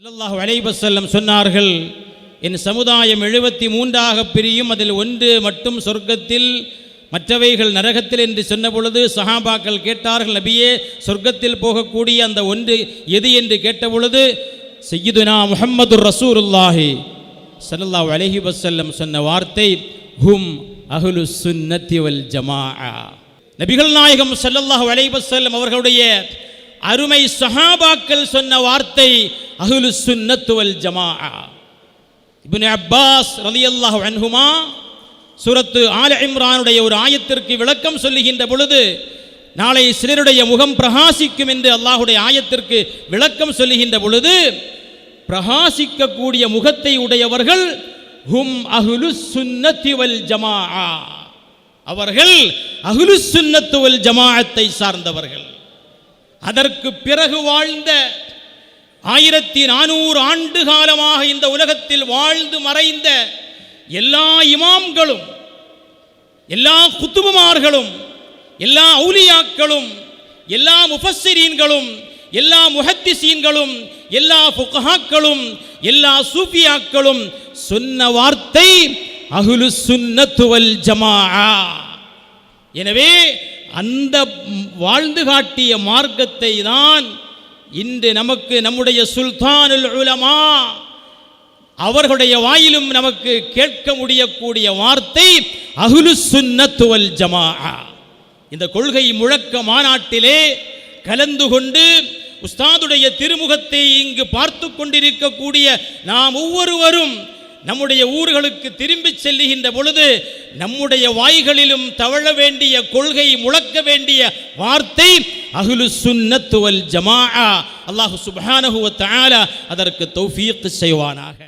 ஸல்லல்லாஹு அலைஹி வஸல்லம் சொன்னார்கள், என் சமுதாயம் 73 பிரியும், அதில் ஒன்று மட்டும் சொர்க்கத்தில், மற்றவைகள் நரகத்தில் என்று சொன்ன பொழுது சஹாபாக்கள் கேட்டார்கள், நபியே சொர்க்கத்தில் போகக்கூடிய அந்த ஒன்று எது என்று கேட்டபொழுது சய்யிதுனா முஹம்மதுர் ரசூலுல்லாஹி ஸல்லல்லாஹு அலைஹி வஸல்லம் சொன்ன வார்த்தை ஹும் அஹ்லுஸ் சுன்னத்தி வல் ஜமாஅ. நபிகள் நாயகம் ஸல்லல்லாஹு அலைஹி வஸல்லம் அவர்களுடைய அருமை சஹாபாக்கள் சொன்ன வார்த்தை அஹ்லுஸ் சுன்னத்து வல் ஜமாஅ. இப்னு அப்பாஸ் ரலியல்லாஹு அன்ஹுமா சூரத்து ஆல இம்ரானுடைய ஒரு ஆயத்திற்கு விளக்கம் சொல்லுகின்ற பொழுது, நாளை சிலருடைய முகம் பிரகாசிக்கும் என்று அல்லாஹுடைய ஆயத்திற்கு விளக்கம் சொல்லுகின்ற பொழுது, பிரகாசிக்கக்கூடிய முகத்தை உடையவர்கள் ஹும் அஹ்லுஸ் சுன்னத்தி வல் ஜமாஅ, அவர்கள் அஹ்லுஸ் சுன்னத்து வல் ஜமாஅத்தை சார்ந்தவர்கள். அதற்கு பிறகு வாழ்ந்த 1400 ஆண்டு காலமாக இந்த உலகத்தில் வாழ்ந்து மறைந்த எல்லா இமாம்களும், எல்லா குத்துபுமார்களும், எல்லா அவுலியாக்களும், எல்லா முஃபஸ்ஸிரீன்களும், எல்லா முஹத்திஸீன்களும், எல்லா ஃபுகஹாக்களும், எல்லா சூஃபியாக்களும் சொன்ன வார்த்தை அஹ்லுஸ் சுன்னத்து வல் ஜமாஅ. எனவே அந்த வாழ்ந்து காட்டிய மார்க்கத்தை தான் இன்று நமக்கு நம்முடைய சுல்தானுல் உலமா அவர்களுடைய வாயிலும் நமக்கு கேட்க முடியக்கூடிய வார்த்தை அஹ்லுஸ் சுன்னத்து வல் ஜமாஅ. இந்த கொள்கை முழக்க மாநாட்டிலே கலந்து கொண்டு உஸ்தாதுடைய திருமுகத்தை இங்கு பார்த்து கொண்டிருக்கக்கூடிய நாம் ஒவ்வொருவரும் நம்முடைய ஊர்களுக்கு திரும்பி செல்லுகின்ற பொழுது நம்முடைய வாய்களிலும் தவழ வேண்டிய கொள்கை, முழக்க வேண்டிய வார்த்தை அஹ்லுஸ் சுன்னத்து வல் ஜமாஅ. அல்லாஹ் சுப்ஹானஹு வ தஆலா அதற்கு தௌஃபீக் செய்வானாக.